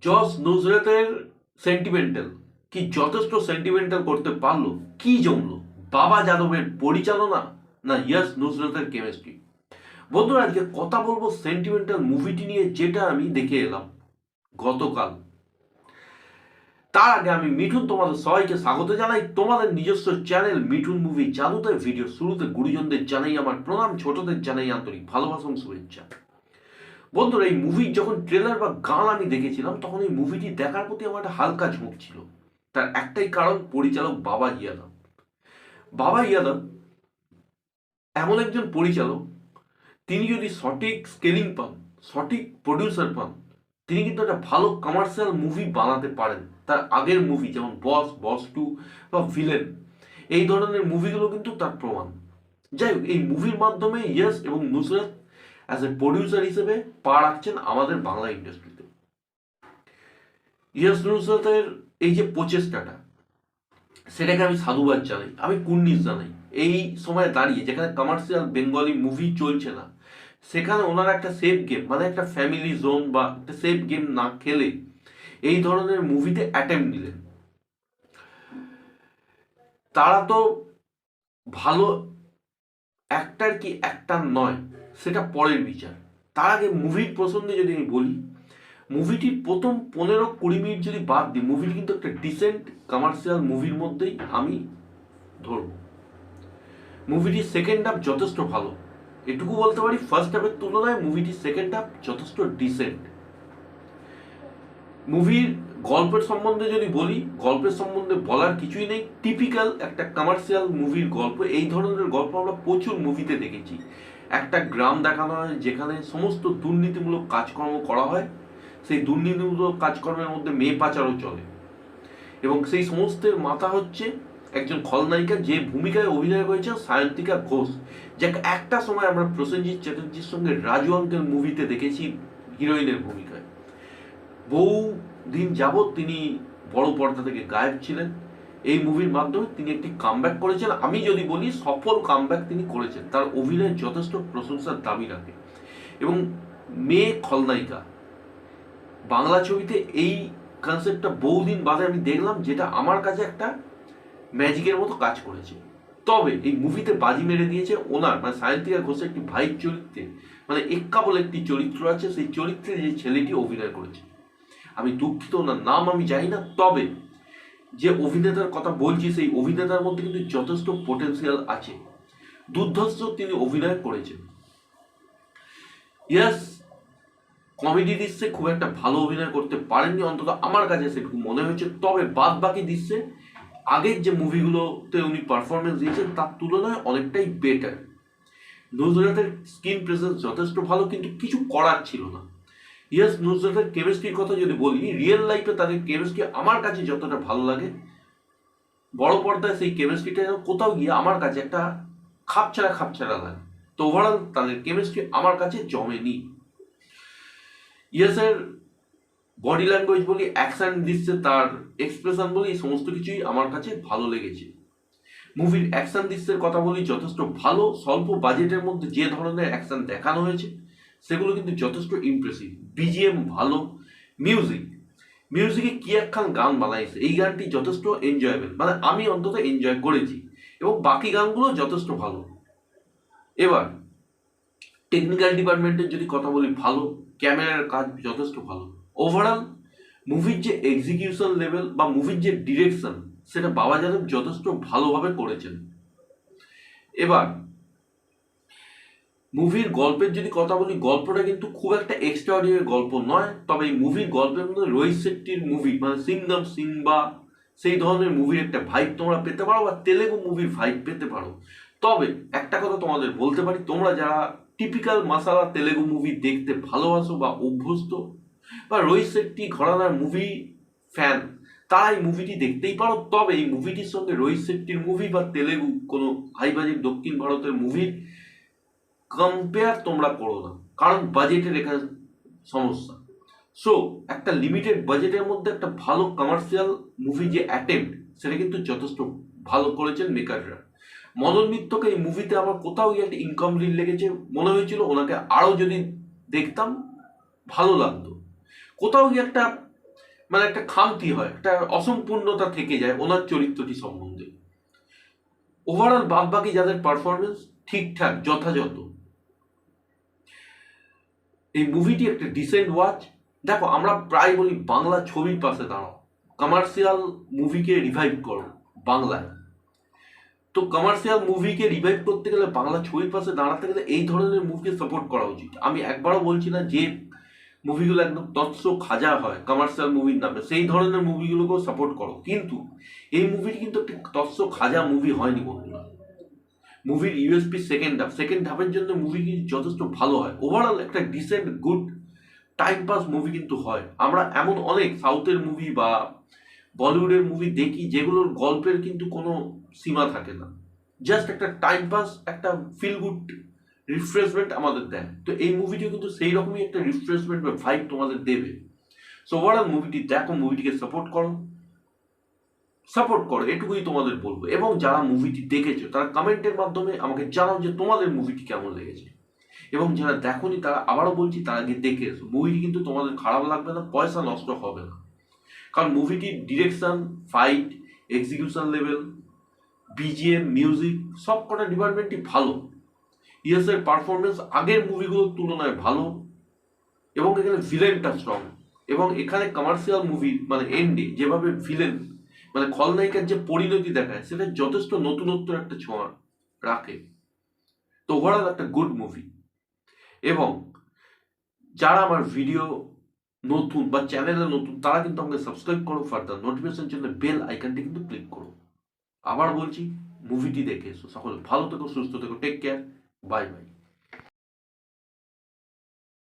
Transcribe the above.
Jos নুসরাতের sentimental কি যথেষ্ট sentimental করতে পারলো? কি জমলো? বাবা যাদবের পরিচালনা না ইয়াস নুসরাতের কেমিস্ট্রি? বন্ধুরা, আজকে কথা বলবো সেন্টিমেন্টাল মুভিটি নিয়ে, যেটা আমি দেখে এলাম গতকাল। তার আগে আমি মিঠুন তোমাদের সবাইকে স্বাগত জানাই তোমাদের নিজস্ব চ্যানেল মিঠুন মুভি চালুতে। ভিডিও শুরুতে গুরুজনদের জানাই আমার প্রণাম, ছোটদের জানাই আন্তরিক ভালোবাসা এবং শুভেচ্ছা। বন্ধুরা, এই মুভির যখন ট্রেলার বা গান আমি দেখেছিলাম, তখন এই মুভিটি দেখার প্রতি আমার একটা হালকা ঝোঁক ছিল। তার একটাই কারণ, পরিচালক বাবা ইয়াদব। বাবা ইয়াদব এমন একজন পরিচালক, তিনি যদি সঠিক স্কেলিং পান, সঠিক প্রডিউসার পান, তিনি কিন্তু একটা ভালো কমার্শিয়াল মুভি বানাতে পারেন। তার আগের মুভি যেমন বস 2 বা ভিলেন, এই ধরনের মুভিগুলো কিন্তু তার প্রমাণ। যাই হোক, এই মুভির মাধ্যমে ইয়েস এবং নুসরাত অ্যাজ এ প্রডিউসার হিসেবে পা রাখছেন আমাদের বাংলা ইন্ডাস্ট্রিতে। ইয়েস নুসরাতের এই যে প্রচেষ্টাটা, সেটাকে আমি সাধুবাদ জানাই, আমি কুর্নিশ জানাই। এই সময় দাঁড়িয়ে যেখানে কমার্শিয়াল বেঙ্গলি মুভি চলছে না, সেখানে ওনারা একটা সেফ গেম, মানে একটা ফ্যামিলি জোন বা একটা সেফ গেম না খেলে এই ধরনের মুভিতে অ্যাটেম্প নিলেন। তারা তো ভালো অ্যাক্টার কি অ্যাক্টার নয়, সেটা পরের বিচার। তার আগে মুভির প্রসঙ্গে যদি আমি বলি, মুভিটির প্রথম 15-20 মিনিট যদি বাদ দিই, মুভিটি কিন্তু একটা ডিসেন্ট কমার্শিয়াল মুভির মধ্যেই আমি ধরব। মুভিটির সেকেন্ড হাফ যথেষ্ট ভালো, এটুকু বলতে পারি ফার্স্ট হাফের তুলনায় মুভিটির সেকেন্ড হাফ যথেষ্ট ডিসেন্ট। মুভির গল্পের সম্বন্ধে যদি বলি, গল্পের সম্বন্ধে বলার কিছুই নেই। টিপিক্যাল একটা কমার্শিয়াল মুভির গল্প। এই ধরনের গল্প আমরা প্রচুর মুভিতে দেখেছি। একটা গ্রাম দেখানো হয় যেখানে সমস্ত দুর্নীতিমূলক কাজকর্ম করা হয়, সেই দুর্নীতিমূলক কাজকর্মের মধ্যে মেয়ে পাচারও চলে, এবং সেই সমস্তের মাথা হচ্ছে একজন খলনায়িকা, যে ভূমিকায় অভিনয় করেছেন সায়ন্তিকা ঘোষ, যাকে একটা সময় আমরা প্রসেনজিৎ চ্যাটার্জির সঙ্গে রাজু আঙ্কেল মুভিতে দেখেছি হিরোইনের ভূমিকায়। বহু দিন যাবৎ তিনি বড় পর্দা থেকে গায়েব ছিলেন। এই মুভির মাধ্যমে তিনি একটি কামব্যাক করেছেন। আমি যদি বলি, সফল কামব্যাক তিনি করেছেন। তার অভিনয় যথেষ্ট প্রশংসার দাবি রাখে। এবং মেয়ে খলনায়িকা, বাংলা ছবিতে এই কনসেপ্টটা বহুদিন বাদে আমি দেখলাম, যেটা আমার কাছে একটা ম্যাজিকের মতো কাজ করেছে। তবে এই মুভিতে বাজি মেরে দিয়েছে ওনার, মানে সায়ন্তিকা ঘোষের একটি ভাইয়ের চরিত্রে, মানে এক্কা বলে একটি চরিত্র আছে, সেই চরিত্রে যে ছেলেটি অভিনয় করেছে, আমি দুঃখিত, ওনার নাম আমি জানি না। তবে যে অভিনেতার কথা বলছি, সেই অভিনেতার মধ্যে কিন্তু যথেষ্ট পোটেন্সিয়াল আছে। দুর্ধর্ষ তিনি অভিনয় করেছেন। ইয়াস কমেডি দৃশ্যে খুব একটা ভালো অভিনয় করতে পারেননি, অন্তত আমার কাছে সেটুকু মনে হয়েছে। তবে বাদ বাকি দৃশ্যে আগের যে মুভিগুলোতে উনি পারফরমেন্স দিয়েছেন, তার তুলনায় অনেকটাই বেটার। নুসরাতের স্ক্রিন প্রেজেন্স যথেষ্ট ভালো, কিন্তু কিছু করার ছিল না। ইয়াস নুসরাতের কেমিস্ট্রির কথা যদি বলি, রিয়েল লাইফে তাদের কেমিস্ট্রি আমার কাছে যতটা ভালো লাগে, বড় পর্দায় সেই কেমিস্ট্রিটা কোথাও গিয়ে আমার কাছে একটা খাপছাড়া লাগে। তো ওভারঅল তাদের কেমিস্ট্রি আমার কাছে জমেনি। ইয়াসের বডি ল্যাঙ্গুয়েজ বলি, অ্যাকশন দিচ্ছে, তার এক্সপ্রেশন বলি, সমস্ত কিছুই আমার কাছে ভালো লেগেছে। মুভির অ্যাকশন দৃশ্যের কথা বলি, যথেষ্ট ভালো। স্বল্প বাজেটের মধ্যে যে ধরনের অ্যাকশন দেখানো হয়েছে, সেগুলো কিন্তু যথেষ্ট ইমপ্রেসিভ। বিজিএম ভালো। মিউজিকে কি একখান গান বানাইছে, এই গানটি যথেষ্ট এনজয়েবল, মানে আমি অন্তত এনজয় করেছি। এবং বাকি গানগুলো যথেষ্ট ভালো। এবার টেকনিক্যাল ডিপার্টমেন্টের যদি কথা বলি, ভালো। ক্যামেরার কাজ যথেষ্ট ভালো। ওভারঅল মুভির যে এক্সিকিউশন লেভেল বা মুভির যে ডিরেকশন, সেটা বাবা যাদব যথেষ্ট ভালোভাবে করেছেন। এবার মুভির গল্পের যদি কথা বলি, গল্পটা কিন্তু খুব একটা এক্সট্রাঅর্ডিনারি গল্প নয়। তবে এই মুভির গল্পের মধ্যে রোহিত শেট্টির মুভি, মানে সিংঘম সিংবা, সেই ধরনের মুভির একটা ভাইব তোমরা পেতে পারো, বা তেলেগু মুভির ভাইব পেতে পারো। তবে একটা কথা তোমাদের বলতে পারি, তোমরা যারা টিপিক্যাল মাসালা তেলেগু মুভি দেখতে ভালোবাসো বা অভ্যস্ত, বা রোহিত শেট্টি ঘরানার মুভি ফ্যান, তারা এই মুভিটি দেখতেই পারো। তবে এই মুভিটির সঙ্গে রোহিত শেট্টির মুভি বা তেলেগু কোনো হাই বাজেট দক্ষিণ ভারতের মুভির কম্পেয়ার তোমরা করো না, কারণ বাজেটের এখানে সমস্যা। সো একটা লিমিটেড বাজেটের মধ্যে একটা ভালো কমার্শিয়াল মুভি যে অ্যাটেম্প্ট, সেটা কিন্তু যথেষ্ট ভালো করেছেন মেকাররা। মদন মিত্রকে এই মুভিতে আমার কোথাও গিয়ে একটা ইনকমপ্লিট লেগেছে, মনে হয়েছিল ওনাকে আরও যদি দেখতাম ভালো লাগতো। কোথাও গিয়ে একটা মানে একটা খামতি হয়, একটা অসম্পূর্ণতা থেকে যায় ওনার চরিত্রটি সম্বন্ধে। ওভারঅল বাদ বাকি যাদের পারফরমেন্স ঠিকঠাক যথাযথ, এই মুভিটি একটা ডিসেন্ট ওয়াচ। দেখো আমরা প্রায় বলি বাংলা ছবির পাশে দাঁড়াও, কমার্শিয়াল মুভিকে রিভাইভ করো বাংলায়। তো কমার্শিয়াল মুভিকে রিভাইভ করতে গেলে, বাংলা ছবির পাশে দাঁড়াতে গেলে এই ধরনের মুভিকে সাপোর্ট করা উচিত। আমি একবারও বলছি না যে মুভিগুলো একদম তৎস খাজা হয় কমার্শিয়াল মুভির নামে, সেই ধরনের মুভিগুলোকেও সাপোর্ট করো, কিন্তু এই মুভিটি কিন্তু একটা তৎস খাজা মুভি হয়নি বন্ধুরা। মুভির ইউএসপি সেকেন্ড হাফের জন্য মুভি কিন্তু যথেষ্ট ভালো হয়। ওভারঅল একটা decent good time pass movie কিন্তু হয়। আমরা এমন অনেক সাউথের মুভি বা বলিউডের মুভি দেখি যেগুলোর গল্পের কিন্তু কোনো সীমা থাকে না, জাস্ট একটা টাইম পাস, একটা ফিল গুড রিফ্রেশমেন্ট আমাদের দেয়। তো এই মুভিটিও কিন্তু সেই রকমই একটা রিফ্রেশমেন্ট বা ভাইব তোমাদের দেবে। সো ওভারঅল মুভিটি দেখো, মুভিটিকে সাপোর্ট করো, এটুকুই তোমাদের বলবো। এবং যারা মুভিটি দেখেছো তারা কমেন্টের মাধ্যমে আমাকে জানাও যে তোমাদের মুভিটি কেমন লেগেছে। এবং যারা দেখোনি তারা, আবারও বলছি, তারা গিয়ে দেখে এসো। মুভিটি কিন্তু তোমাদের খারাপ লাগবে না, পয়সা নষ্ট হবে না। কারণ মুভিটির direction, fight, execution level, BGM, music সব কটা ডিপার্টমেন্টই ভালো। ইয়েসের পারফরমেন্স আগের মুভিগুলোর তুলনায় ভালো, এবং এখানে ভিলেনটা স্ট্রং। এবং এখানে কমার্শিয়াল মুভি মানে এন্ডে যেভাবে ভিলেন মানে খলনায়িকার যে পরিণতি দেখায়, সেটা যথেষ্ট নতুনত্ব একটা ছোঁয়া রাখে। তো ওভারঅল একটা গুড মুভি। এবং যারা আমার ভিডিও নতুন বা চ্যানেলে নতুন, তারা কিন্তু আমাকে সাবস্ক্রাইব করো, ফার্দার নোটিফিকেশন জন্য বেল আইকনটি কিন্তু ক্লিক করো। আবার বলছি, মুভিটি দেখে এসো। সকলে ভালো থেকো, সুস্থ থেকো, টেক কেয়ার, বাই বাই।